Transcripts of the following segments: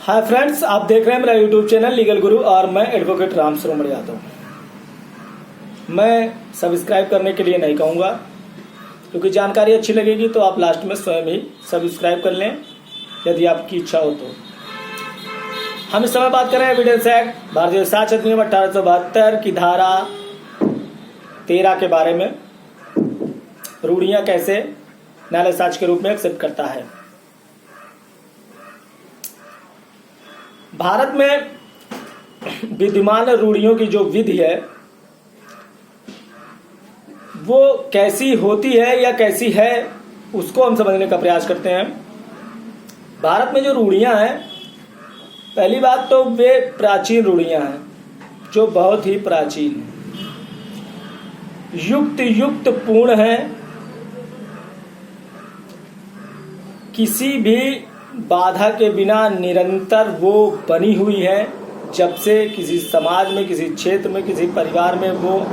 Hi friends, आप देख रहे हैं मेरा यूट्यूब चैनल लीगल गुरु और मैं एडवोकेट राम श्रोमण यादव। मैं सब्सक्राइब करने के लिए नहीं कहूँगा, क्योंकि जानकारी अच्छी लगेगी तो आप लास्ट में स्वयं ही सब्सक्राइब कर लें यदि आपकी इच्छा हो तो। हम इस समय बात कर रहे हैं एविडेंस एक्ट भारतीय साक्ष्य अधिनियम 1872 की धारा 13 के बारे में। रूढ़ियाँ कैसे न्यायालय साक्ष्य के रूप में एक्सेप्ट करता है। भारत में विद्यमान रूढ़ियों की जो विधि है वो कैसी होती है या कैसी है, उसको हम समझने का प्रयास करते हैं। भारत में जो रूढ़ियां हैं, पहली बात तो वे प्राचीन रूढ़ियां हैं जो बहुत ही प्राचीन हैं, युक्त पूर्ण हैं, किसी भी बाधा के बिना निरंतर वो बनी हुई है। जब से किसी समाज में, किसी क्षेत्र में, किसी परिवार में वो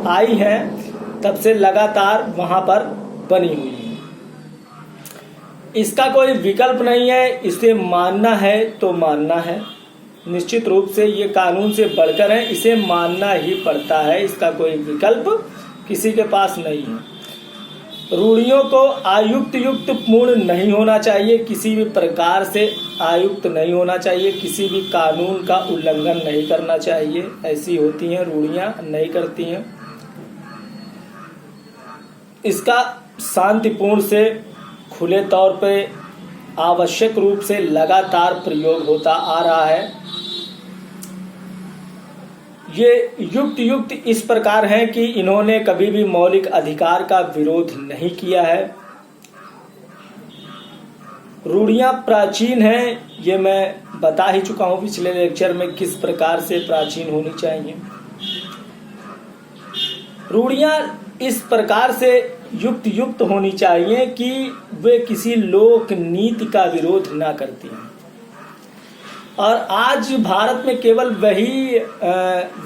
आई है, तब से लगातार वहां पर बनी हुई है। इसका कोई विकल्प नहीं है, इसे मानना है तो मानना है। निश्चित रूप से ये कानून से बढ़कर है, इसे मानना ही पड़ता है। इसका कोई विकल्प किसी के पास नहीं है। रूढ़ियों को युक्त पूर्ण नहीं होना चाहिए, किसी भी प्रकार से आयुक्त नहीं होना चाहिए, किसी भी कानून का उल्लंघन नहीं करना चाहिए। ऐसी होती हैं रूढ़ियां, नहीं करती हैं। इसका शांतिपूर्ण से, खुले तौर पे, आवश्यक रूप से लगातार प्रयोग होता आ रहा है। ये युक्त इस प्रकार हैं कि इन्होंने कभी भी मौलिक अधिकार का विरोध नहीं किया है। रूढ़ियां प्राचीन हैं, ये मैं बता ही चुका हूं पिछले लेक्चर में किस प्रकार से प्राचीन होनी चाहिए। रूढ़ियां इस प्रकार से युक्त होनी चाहिए कि वे किसी लोक नीति का विरोध ना करती हैं। और आज भारत में केवल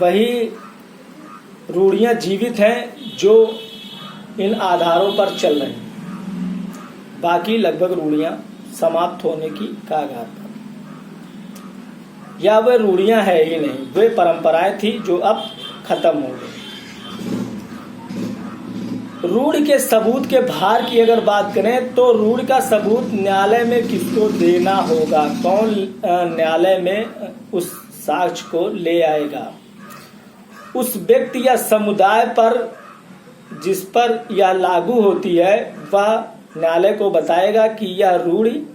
वही रूढ़ियां जीवित हैं जो इन आधारों पर चल रही हैं। बाकी लगभग रूढ़ियां समाप्त होने की कगार पर, या वे रूढ़ियां है ही नहीं, वे परंपराएं थी जो अब खत्म हो गई। रूढ़ के सबूत के भार की अगर बात करें तो रूढ़ का सबूत न्यायालय में किसको देना होगा, कौन न्यायालय में उस साक्ष्य को ले आएगा। उस व्यक्ति या समुदाय पर जिस पर यह लागू होती है वह न्यायालय को बताएगा कि यह रूढ़ी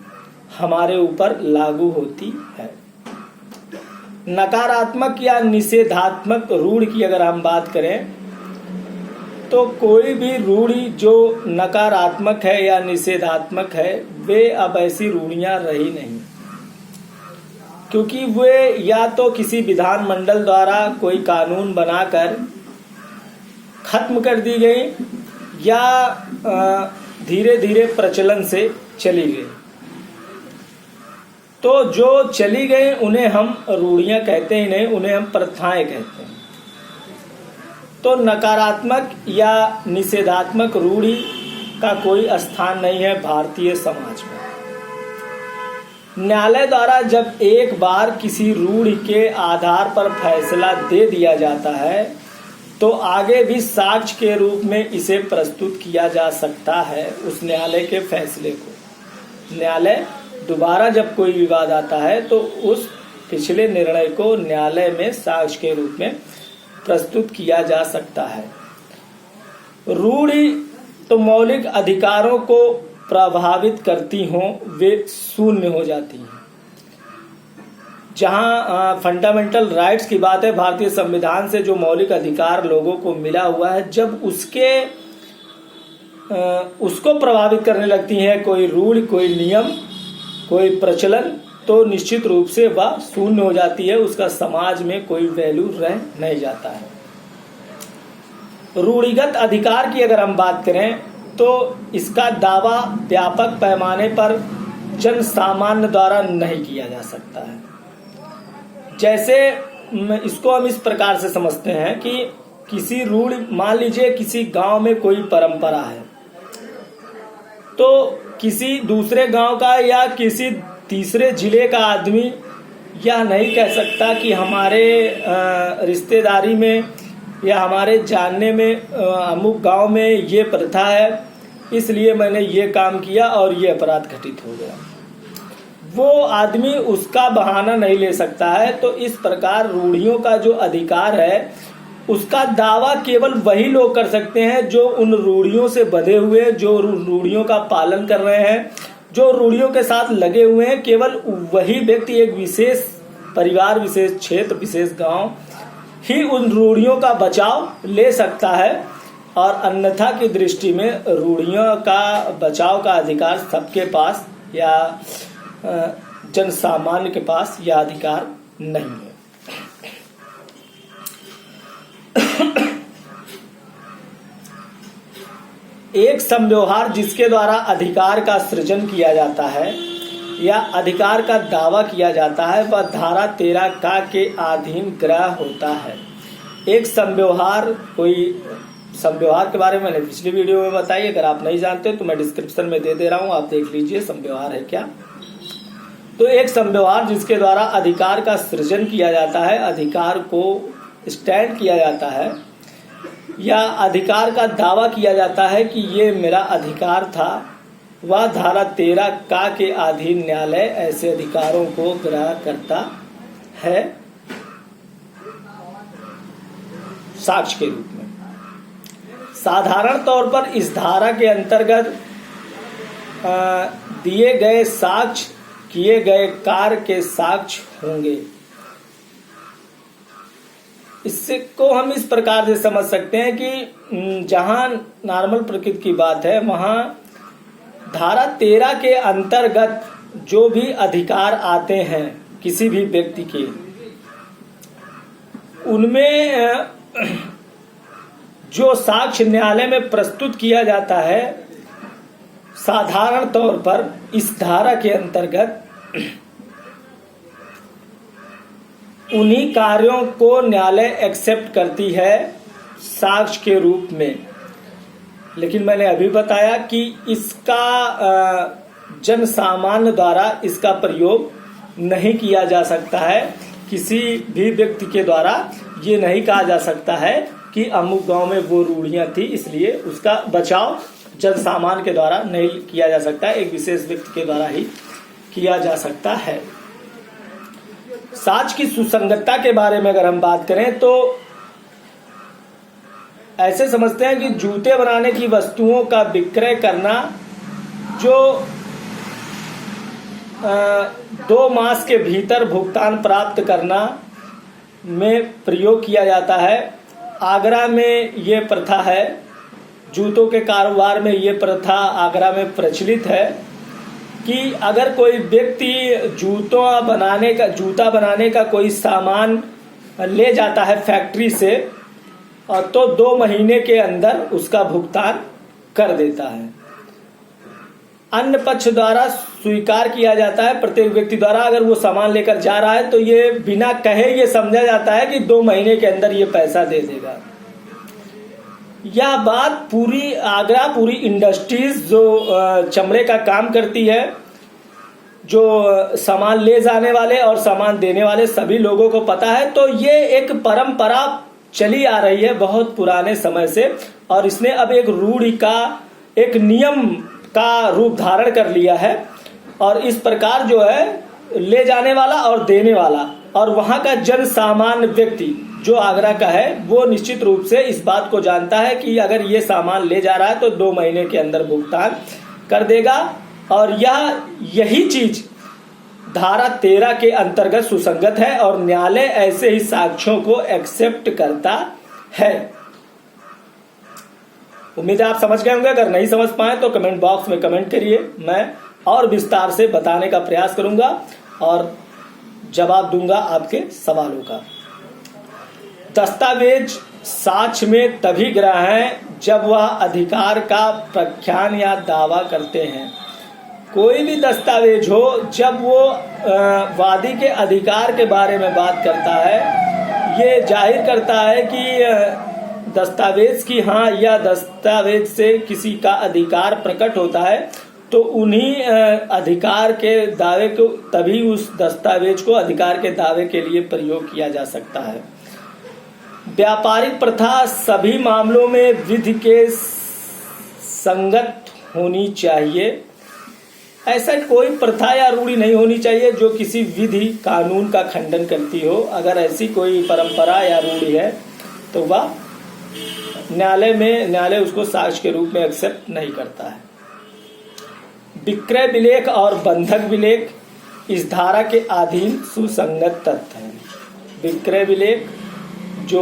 हमारे ऊपर लागू होती है। नकारात्मक या निषेधात्मक रूढ़ की अगर हम बात करें तो कोई भी रूढ़ी जो नकारात्मक है या निषेधात्मक है, वे अब ऐसी रूढ़ियां रही नहीं, क्योंकि वे या तो किसी विधानमंडल द्वारा कोई कानून बनाकर खत्म कर दी गई या धीरे धीरे प्रचलन से चली गई। तो जो चली गई उन्हें हम रूढ़ियां कहते ही नहीं, उन्हें हम प्रथाएं कहते हैं। तो नकारात्मक या निषेधात्मक रूढ़ी का कोई स्थान नहीं है भारतीय समाज में। न्यायालय द्वारा जब एक बार किसी रूढ़ी के आधार पर फैसला दे दिया जाता है तो आगे भी साक्ष्य के रूप में इसे प्रस्तुत किया जा सकता है। उस न्यायालय के फैसले को न्यायालय दोबारा जब कोई विवाद आता है तो उस पिछले निर्णय को न्यायालय में साक्ष्य के रूप में प्रस्तुत किया जा सकता है। रूढ़ी तो मौलिक अधिकारों को प्रभावित करती हों, वे शून्य हो जाती हैं। जहां फंडामेंटल राइट्स की बात है, भारतीय संविधान से जो मौलिक अधिकार लोगों को मिला हुआ है, जब उसको प्रभावित करने लगती है कोई रूल, कोई नियम, कोई प्रचलन, तो निश्चित रूप से वह शून्य हो जाती है, उसका समाज में कोई वैल्यू रह नहीं जाता है। रूढ़िगत अधिकार की अगर हम बात करें तो इसका दावा व्यापक पैमाने पर जन सामान्य द्वारा नहीं किया जा सकता है। जैसे इसको हम इस प्रकार से समझते हैं कि किसी रूढ़, मान लीजिए किसी गांव में कोई परंपरा है, तो किसी दूसरे गांव का या किसी तीसरे जिले का आदमी यह नहीं कह सकता कि हमारे रिश्तेदारी में या हमारे जानने में अमुक गांव में ये प्रथा है, इसलिए मैंने ये काम किया और ये अपराध घटित हो गया। वो आदमी उसका बहाना नहीं ले सकता है। तो इस प्रकार रूढ़ियों का जो अधिकार है उसका दावा केवल वही लोग कर सकते हैं जो उन रूढ़ियों से बंधे हुए, जो रूढ़ियों का पालन कर रहे हैं, जो रूढ़ियों के साथ लगे हुए हैं। केवल वही व्यक्ति एक विशेष परिवार, विशेष क्षेत्र, विशेष गांव ही उन रूढ़ियों का बचाव ले सकता है। और अन्यथा की दृष्टि में रूढ़ियों का बचाव का अधिकार सबके पास या जन सामान्य के पास यह अधिकार नहीं है। एक समव्यवहार जिसके द्वारा अधिकार का सृजन किया जाता है या अधिकार का दावा किया जाता है वह धारा 13 का के अधीन ग्रह होता है। एक समव्यवहार, कोई समव्यवहार के बारे में मैंने पिछली वीडियो में बताई, अगर आप नहीं जानते तो मैं डिस्क्रिप्शन में दे रहा हूं, आप देख लीजिए समव्यवहार है क्या। तो एक समव्यवहार जिसके द्वारा अधिकार का सृजन किया जाता है, अधिकार को स्टैंड किया जाता है या अधिकार का दावा किया जाता है कि ये मेरा अधिकार था, वह धारा 13 का के अधीन न्यायालय ऐसे अधिकारों को ग्रहण करता है साक्ष्य के रूप में। साधारण तौर पर इस धारा के अंतर्गत दिए गए साक्ष्य किए गए कार्य के साक्ष्य होंगे। इससे को हम इस प्रकार से समझ सकते हैं कि जहां नॉर्मल प्रकृति की बात है वहां धारा 13 के अंतर्गत जो भी अधिकार आते हैं किसी भी व्यक्ति के, उनमें जो साक्ष्य न्यायालय में प्रस्तुत किया जाता है साधारण तौर पर इस धारा के अंतर्गत उन्हीं कार्यों को न्यायालय एक्सेप्ट करती है साक्ष्य के रूप में। लेकिन मैंने अभी बताया कि इसका जन सामान्य द्वारा इसका प्रयोग नहीं किया जा सकता है। किसी भी व्यक्ति के द्वारा ये नहीं कहा जा सकता है कि अमुक गांव में वो रूढ़ियां थी, इसलिए उसका बचाव जन सामान्य के द्वारा नहीं किया जा सकता है, एक विशेष व्यक्ति के द्वारा ही किया जा सकता है। साक्ष्य की सुसंगतता के बारे में अगर हम बात करें तो ऐसे समझते हैं कि जूते बनाने की वस्तुओं का विक्रय करना जो 2 मास के भीतर भुगतान प्राप्त करना में प्रयोग किया जाता है। आगरा में ये प्रथा है, जूतों के कारोबार में ये प्रथा आगरा में प्रचलित है कि अगर कोई व्यक्ति जूता बनाने का कोई सामान ले जाता है फैक्ट्री से और तो 2 महीने के अंदर उसका भुगतान कर देता है। अन्य पक्ष द्वारा स्वीकार किया जाता है, प्रत्येक व्यक्ति द्वारा अगर वो सामान लेकर जा रहा है तो ये बिना कहे ये समझा जाता है कि 2 महीने के अंदर ये पैसा दे देगा। यह बात पूरी इंडस्ट्रीज जो चमड़े का काम करती है, जो सामान ले जाने वाले और सामान देने वाले सभी लोगों को पता है। तो ये एक परंपरा चली आ रही है बहुत पुराने समय से और इसने अब एक रूढ़ि का, एक नियम का रूप धारण कर लिया है। और इस प्रकार जो है ले जाने वाला और देने वाला और वहां का जन सामान्य व्यक्ति जो आगरा का है वो निश्चित रूप से इस बात को जानता है कि अगर ये सामान ले जा रहा है तो 2 महीने के अंदर भुगतान कर देगा। और यही चीज धारा 13 के अंतर्गत सुसंगत है और न्यायालय ऐसे ही साक्ष्यों को एक्सेप्ट करता है। उम्मीद है आप समझ गए होंगे। अगर नहीं समझ पाए तो कमेंट बॉक्स में कमेंट करिए, मैं और विस्तार से बताने का प्रयास करूंगा और जवाब दूंगा आपके सवालों का। दस्तावेज साक्ष्य में तभी ग्रह हैं जब वह अधिकार का प्रख्यान या दावा करते हैं। कोई भी दस्तावेज हो जब वो वादी के अधिकार के बारे में बात करता है, ये जाहिर करता है कि दस्तावेज की हाँ या दस्तावेज से किसी का अधिकार प्रकट होता है, तो उन्हीं अधिकार के दावे को, तभी उस दस्तावेज को अधिकार के दावे के लिए प्रयोग किया जा सकता है। व्यापारिक प्रथा सभी मामलों में विधि के संगत होनी चाहिए। ऐसा कोई प्रथा या रूढ़ि नहीं होनी चाहिए जो किसी विधि कानून का खंडन करती हो। अगर ऐसी कोई परंपरा या रूढ़ि है तो वह न्यायालय उसको साक्ष्य के रूप में एक्सेप्ट नहीं करता है। विक्रय विलेख और बंधक विलेख इस धारा के अधीन सुसंगत तथ्य हैं। विक्रय विलेख जो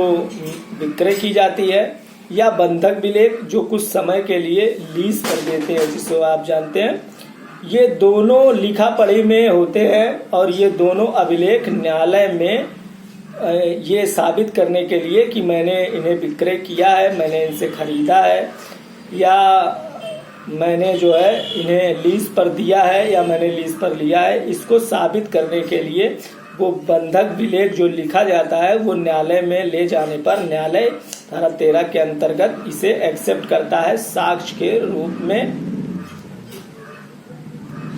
विक्रय की जाती है, या बंधक विलेख जो कुछ समय के लिए लीज पर देते हैं, जिसको आप जानते हैं, ये दोनों लिखा पढ़ी में होते हैं और ये दोनों अभिलेख न्यायालय में ये साबित करने के लिए कि मैंने इन्हें विक्रय किया है, मैंने इनसे खरीदा है, या मैंने जो है इन्हें लीज पर दिया है, या मैंने लीज पर लिया है, इसको साबित करने के लिए वो बंधक विलेख जो लिखा जाता है वो न्यायालय में ले जाने पर न्यायालय धारा 13 के अंतर्गत इसे एक्सेप्ट करता है साक्ष्य के रूप में।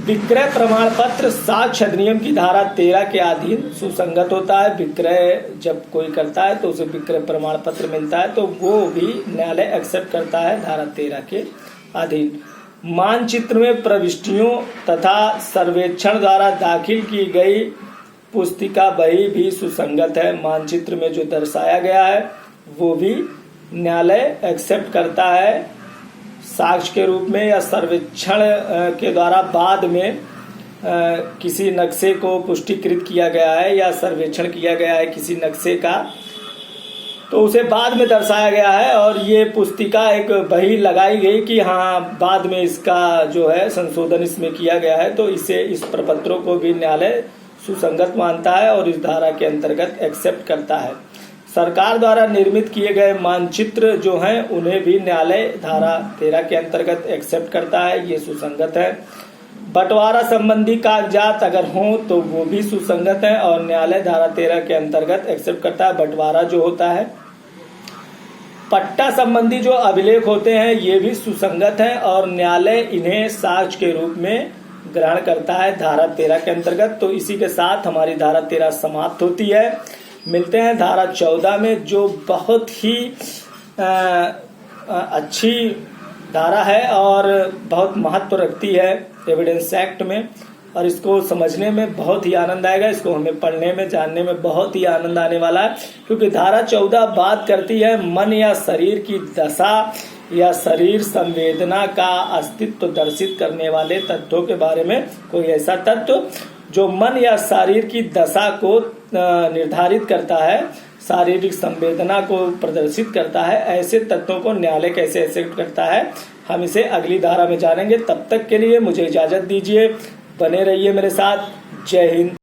विक्रय प्रमाण पत्र साक्ष्य अधिनियम की धारा 13 के अधीन सुसंगत होता है। विक्रय जब कोई करता है तो उसे विक्रय प्रमाण पत्र मिलता है, तो वो भी न्यायालय एक्सेप्ट करता है धारा 13 के अधीन। मानचित्र में प्रविष्टियों तथा सर्वेक्षण द्वारा दाखिल की गई पुस्तिका बही भी सुसंगत है। मानचित्र में जो दर्शाया गया है वो भी न्यायालय एक्सेप्ट करता है साक्ष्य के रूप में, या सर्वेक्षण के द्वारा बाद में किसी नक्शे को पुष्टिकृत किया गया है या सर्वेक्षण किया गया है किसी नक्शे का, तो उसे बाद में दर्शाया गया है और ये पुस्तिका एक बही लगाई गई कि हाँ बाद में इसका जो है संशोधन इसमें किया गया है, तो इसे इस प्रपत्रों को भी न्यायालय सुसंगत मानता है और इस धारा के अंतर्गत एक्सेप्ट करता है। सरकार द्वारा निर्मित किए गए मानचित्र जो हैं उन्हें भी न्यायालय धारा 13 के अंतर्गत एक्सेप्ट करता है, ये सुसंगत है। बंटवारा संबंधी कागजात अगर हों तो वो भी सुसंगत है और न्यायालय धारा 13 के अंतर्गत एक्सेप्ट करता है। बंटवारा जो होता है, पट्टा संबंधी जो अभिलेख होते हैं ये भी सुसंगत है और न्यायालय इन्हें साक्ष्य के रूप में ग्रहण करता है धारा 13 के अंतर्गत। तो इसी के साथ हमारी धारा 13 समाप्त होती है। मिलते हैं धारा 14 में, जो बहुत ही अच्छी धारा है और बहुत महत्व रखती है एविडेंस एक्ट में, और इसको समझने में बहुत ही आनंद आएगा। इसको हमें पढ़ने में, जानने में बहुत ही आनंद आने वाला है, क्योंकि धारा 14 बात करती है मन या शरीर की दशा या शरीर संवेदना का अस्तित्व दर्शित करने वाले तत्वों के बारे में। कोई ऐसा तत्व जो मन या शरीर की दशा को निर्धारित करता है, शारीरिक संवेदना को प्रदर्शित करता है, ऐसे तत्वों को न्यायालय कैसे एक्सेप्ट करता है, हम इसे अगली धारा में जानेंगे। तब तक के लिए मुझे इजाजत दीजिए, बने रहिए मेरे साथ। जय हिंद।